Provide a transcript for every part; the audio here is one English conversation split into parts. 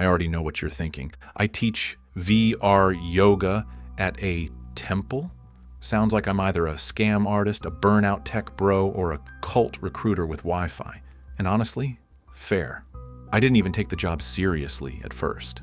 I already know what you're thinking. I teach VR yoga at a temple? Sounds like I'm either a scam artist, a burnout tech bro, or a cult recruiter with Wi-Fi. And honestly, fair. I didn't even take the job seriously at first.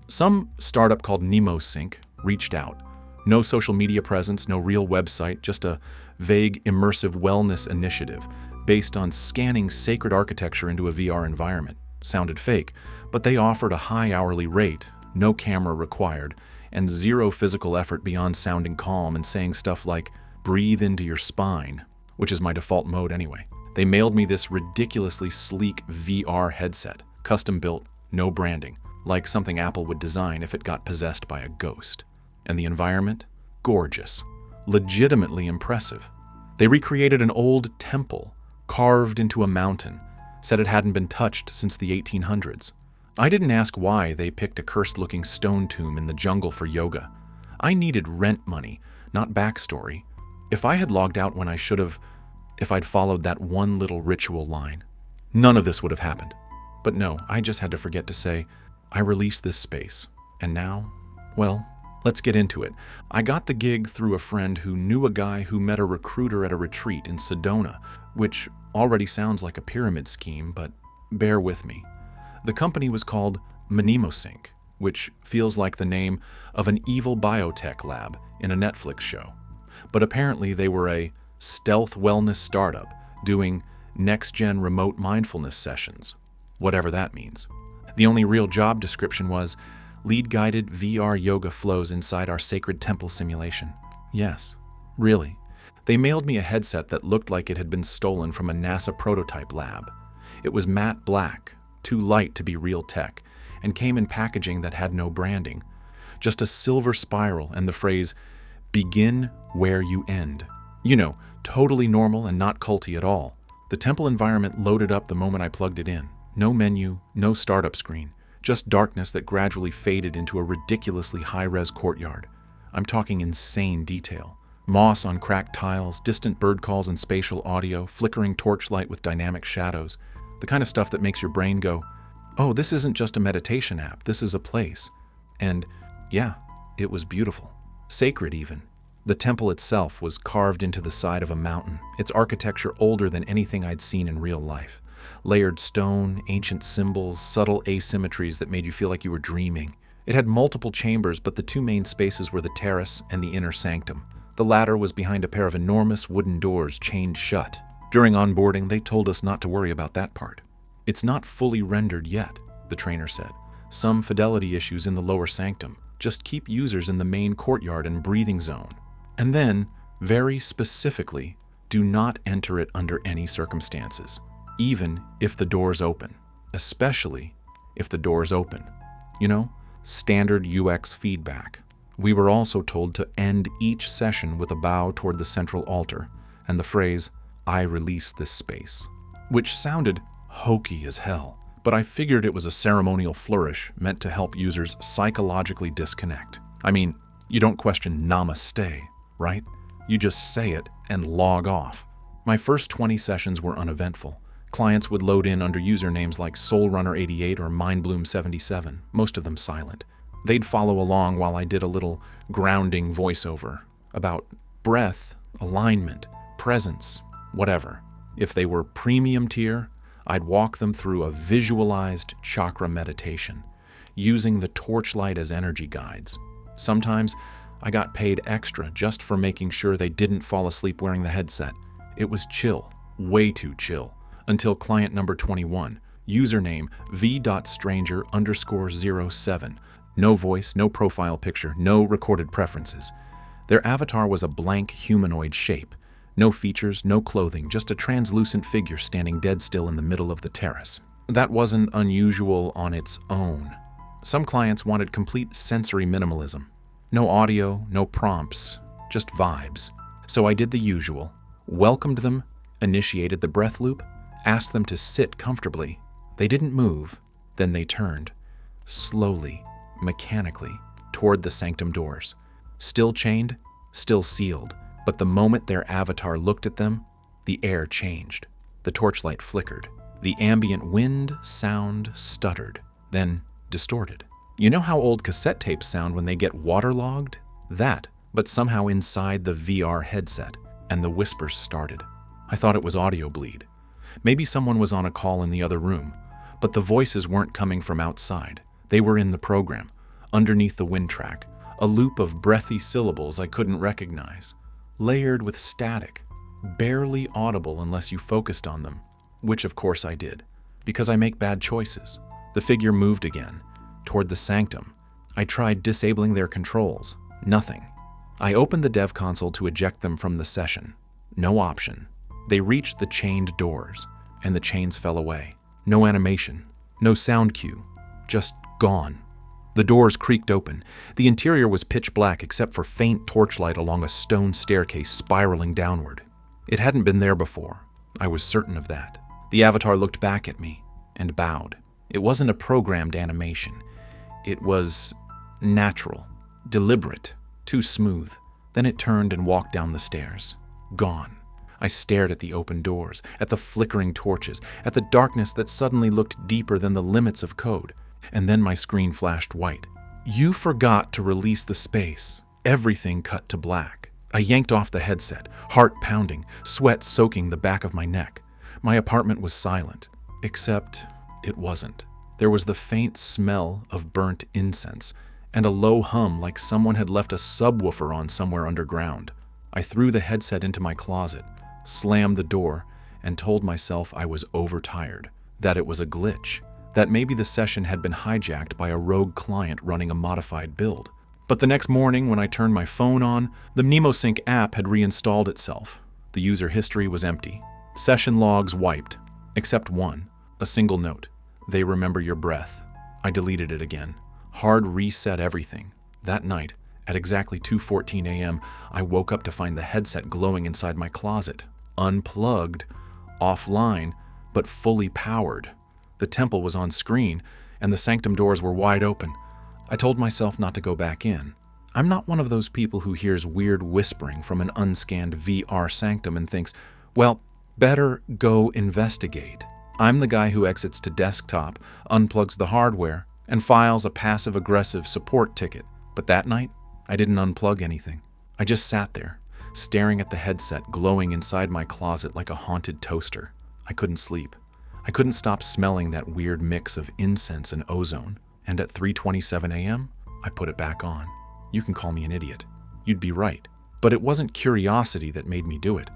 Some startup called NemoSync reached out. No social media presence, no real website, just a vague immersive wellness initiative based on scanning sacred architecture into a VR environment. Sounded fake, but they offered a high hourly rate, no camera required, and zero physical effort beyond sounding calm and saying stuff like, breathe into your spine, which is my default mode anyway. They mailed me this ridiculously sleek VR headset, custom built, no branding, like something Apple would design if it got possessed by a ghost. And the environment? Gorgeous. Legitimately impressive. They recreated an old temple, carved into a mountain, said it hadn't been touched since the 1800s. I didn't ask why they picked a cursed-looking stone tomb in the jungle for yoga. I needed rent money, not backstory. If I had logged out when I should have, if I'd followed that one little ritual line, none of this would have happened. But no, I just had to forget to say, I released this space. And now, well, let's get into it. I got the gig through a friend who knew a guy who met a recruiter at a retreat in Sedona, which already sounds like a pyramid scheme, but bear with me. The company was called NemoSync, which feels like the name of an evil biotech lab in a Netflix show. But apparently they were a stealth wellness startup doing next-gen remote mindfulness sessions, whatever that means. The only real job description was lead-guided VR yoga flows inside our sacred temple simulation. Yes, really. They mailed me a headset that looked like it had been stolen from a NASA prototype lab. It was matte black, too light to be real tech, and came in packaging that had no branding. Just a silver spiral and the phrase, begin where you end. You know, totally normal and not culty at all. The temple environment loaded up the moment I plugged it in. No menu, no startup screen, just darkness that gradually faded into a ridiculously high-res courtyard. I'm talking insane detail. Moss on cracked tiles, distant bird calls and spatial audio, flickering torchlight with dynamic shadows. The kind of stuff that makes your brain go, oh, this isn't just a meditation app, this is a place. And yeah, it was beautiful. Sacred even. The temple itself was carved into the side of a mountain, its architecture older than anything I'd seen in real life. Layered stone, ancient symbols, subtle asymmetries that made you feel like you were dreaming. It had multiple chambers, but the two main spaces were the terrace and the inner sanctum. The latter was behind a pair of enormous wooden doors chained shut. During onboarding, they told us not to worry about that part. It's not fully rendered yet, the trainer said. Some fidelity issues in the lower sanctum. Just keep users in the main courtyard and breathing zone. And then, very specifically, do not enter it under any circumstances, even if the doors open. Especially if the doors open. You know, standard UX feedback. We were also told to end each session with a bow toward the central altar and the phrase, I release this space, which sounded hokey as hell, but I figured it was a ceremonial flourish meant to help users psychologically disconnect. I mean, you don't question namaste, right? You just say it and log off. My first 20 sessions were uneventful. Clients would load in under usernames like SoulRunner88 or MindBloom77, most of them silent. They'd follow along while I did a little grounding voiceover about breath, alignment, presence, whatever. If they were premium tier, I'd walk them through a visualized chakra meditation, using the torchlight as energy guides. Sometimes I got paid extra just for making sure they didn't fall asleep wearing the headset. It was chill, way too chill, until client number 21, username v.stranger_07. No voice, no profile picture, no recorded preferences. Their avatar was a blank humanoid shape. No features, no clothing, just a translucent figure standing dead still in the middle of the terrace. That wasn't unusual on its own. Some clients wanted complete sensory minimalism. No audio, no prompts, just vibes. So I did the usual. Welcomed them, initiated the breath loop, asked them to sit comfortably. They didn't move, then they turned. Slowly, mechanically, toward the sanctum doors. Still chained, still sealed. But the moment their avatar looked at them, the air changed. The torchlight flickered. The ambient wind, sound stuttered. Then distorted. You know how old cassette tapes sound when they get waterlogged? That, but somehow inside the VR headset, and the whispers started. I thought it was audio bleed. Maybe someone was on a call in the other room, but the voices weren't coming from outside. They were in the program, underneath the wind track, a loop of breathy syllables I couldn't recognize, layered with static, barely audible unless you focused on them, which of course I did, because I make bad choices. The figure moved again, toward the sanctum. I tried disabling their controls. Nothing. I opened the dev console to eject them from the session. No option. They reached the chained doors, and the chains fell away. No animation, no sound cue, just gone. The doors creaked open. The interior was pitch black except for faint torchlight along a stone staircase spiraling downward. It hadn't been there before. I was certain of that. The avatar looked back at me and bowed. It wasn't a programmed animation. It was natural, deliberate, too smooth. Then it turned and walked down the stairs. Gone. I stared at the open doors, at the flickering torches, at the darkness that suddenly looked deeper than the limits of code. And then my screen flashed white. You forgot to release the space. Everything cut to black. I yanked off the headset, heart pounding, sweat soaking the back of my neck. My apartment was silent, except it wasn't. There was the faint smell of burnt incense, and a low hum like someone had left a subwoofer on somewhere underground. I threw the headset into my closet, slammed the door, and told myself I was overtired, that it was a glitch, that maybe the session had been hijacked by a rogue client running a modified build. But the next morning, when I turned my phone on, the MnemoSync app had reinstalled itself. The user history was empty. Session logs wiped, except one, a single note. They remember your breath. I deleted it again. Hard reset everything. That night, at exactly 2:14 a.m., I woke up to find the headset glowing inside my closet. Unplugged, offline, but fully powered. The temple was on screen, and the sanctum doors were wide open. I told myself not to go back in. I'm not one of those people who hears weird whispering from an unscanned VR sanctum and thinks, well, better go investigate. I'm the guy who exits to desktop, unplugs the hardware, and files a passive-aggressive support ticket. But that night, I didn't unplug anything. I just sat there, staring at the headset glowing inside my closet like a haunted toaster. I couldn't sleep. I couldn't stop smelling that weird mix of incense and ozone. And at 3:27 a.m., I put it back on. You can call me an idiot. You'd be right. But it wasn't curiosity that made me do it.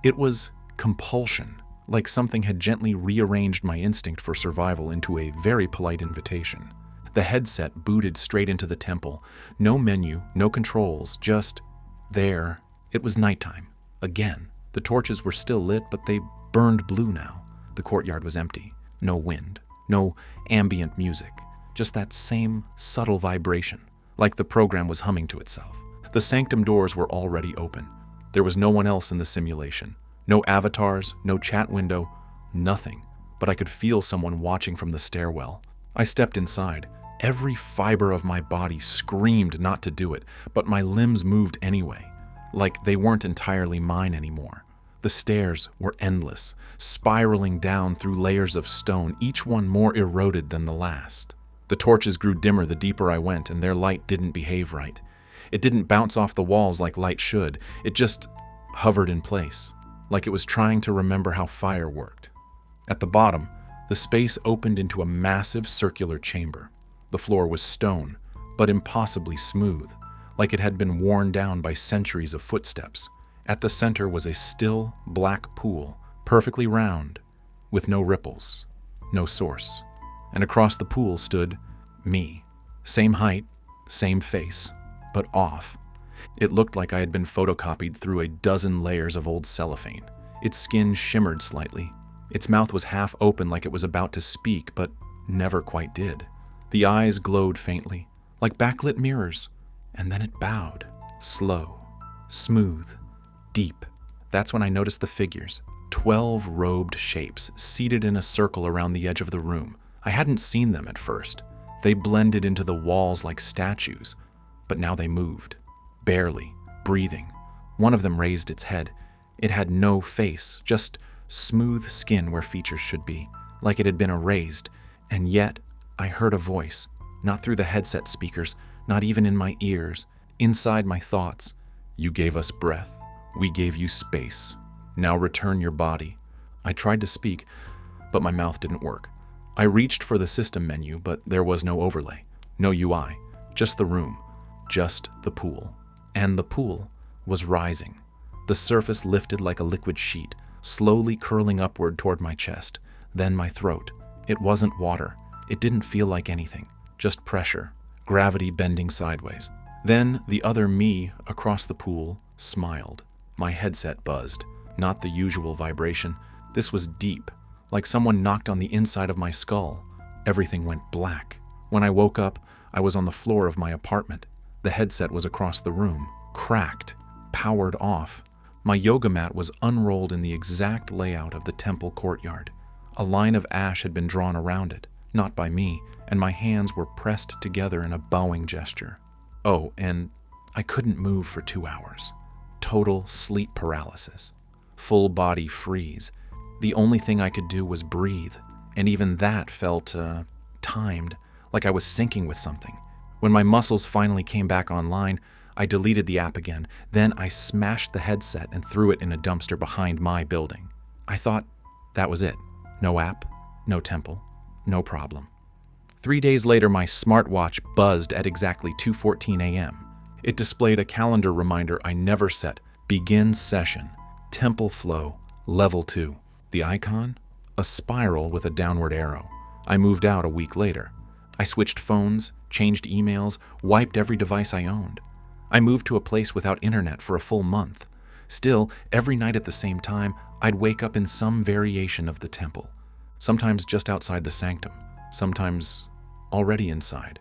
It was compulsion, like something had gently rearranged my instinct for survival into a very polite invitation. The headset booted straight into the temple. No menu, no controls, just there. It was nighttime. Again. The torches were still lit, but they burned blue now. The courtyard was empty. No wind. No ambient music. Just that same subtle vibration, like the program was humming to itself. The sanctum doors were already open. There was no one else in the simulation. No avatars, no chat window, nothing. But I could feel someone watching from the stairwell. I stepped inside. Every fiber of my body screamed not to do it, but my limbs moved anyway, like they weren't entirely mine anymore. The stairs were endless, spiraling down through layers of stone, each one more eroded than the last. The torches grew dimmer the deeper I went, and their light didn't behave right. It didn't bounce off the walls like light should. It just hovered in place, like it was trying to remember how fire worked. At the bottom, the space opened into a massive circular chamber. The floor was stone, but impossibly smooth, like it had been worn down by centuries of footsteps. At the center was a still, black pool, perfectly round, with no ripples, no source. And across the pool stood me. Same height, same face, but off. It looked like I had been photocopied through a dozen layers of old cellophane. Its skin shimmered slightly. Its mouth was half open like it was about to speak, but never quite did. The eyes glowed faintly, like backlit mirrors, and then it bowed. Slow, smooth, deep. That's when I noticed the figures. 12 robed shapes seated in a circle around the edge of the room. I hadn't seen them at first. They blended into the walls like statues, but now they moved, barely, breathing. One of them raised its head. It had no face, just smooth skin where features should be, like it had been erased, and yet I heard a voice. Not through the headset speakers, not even in my ears, inside my thoughts. You gave us breath. We gave you space. Now return your body. I tried to speak, but my mouth didn't work. I reached for the system menu, but there was no overlay, no UI, just the room, just the pool. And the pool was rising. The surface lifted like a liquid sheet, slowly curling upward toward my chest, then my throat. It wasn't water. It didn't feel like anything, just pressure, gravity bending sideways. Then the other me across the pool smiled. My headset buzzed, not the usual vibration. This was deep, like someone knocked on the inside of my skull. Everything went black. When I woke up, I was on the floor of my apartment. The headset was across the room, cracked, powered off. My yoga mat was unrolled in the exact layout of the temple courtyard. A line of ash had been drawn around it, not by me, and my hands were pressed together in a bowing gesture. Oh, and I couldn't move for 2 hours. Total sleep paralysis. Full body freeze. The only thing I could do was breathe, and even that felt, timed, like I was syncing with something. When my muscles finally came back online, I deleted the app again. Then I smashed the headset and threw it in a dumpster behind my building. I thought that was it. No app, no temple, no problem. 3 days later, my smartwatch buzzed at exactly 2:14 a.m. It displayed a calendar reminder I never set. Begin session. Temple flow. Level 2. The icon? A spiral with a downward arrow. I moved out a week later. I switched phones, changed emails, wiped every device I owned. I moved to a place without internet for a full month. Still, every night at the same time, I'd wake up in some variation of the temple. Sometimes just outside the sanctum, sometimes already inside.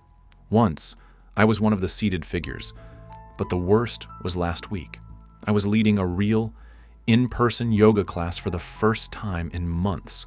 Once, I was one of the seated figures, but the worst was last week. I was leading a real, in-person yoga class for the first time in months.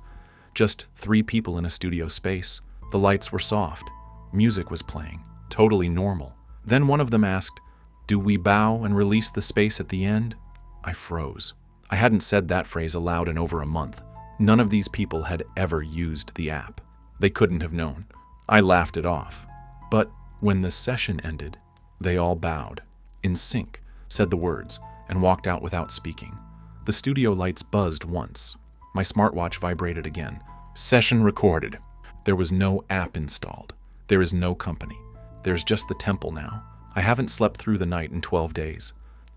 Just 3 people in a studio space. The lights were soft. Music was playing, totally normal. Then one of them asked, "Do we bow and release the space at the end?" I froze. I hadn't said that phrase aloud in over a month. None of these people had ever used the app. They couldn't have known. I laughed it off. But when the session ended, they all bowed, in sync, said the words, and walked out without speaking. The studio lights buzzed once. My smartwatch vibrated again. Session recorded. There was no app installed. There is no company. There's just the temple now. I haven't slept through the night in 12 days.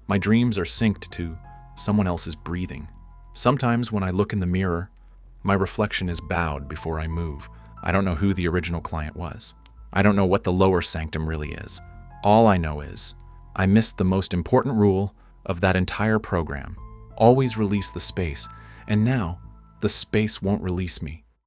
My dreams are synced to someone else's breathing. Sometimes when I look in the mirror, my reflection is bowed before I move. I don't know who the original client was. I don't know what the lower sanctum really is. All I know is I missed the most important rule of that entire program. Always release the space, and now the space won't release me.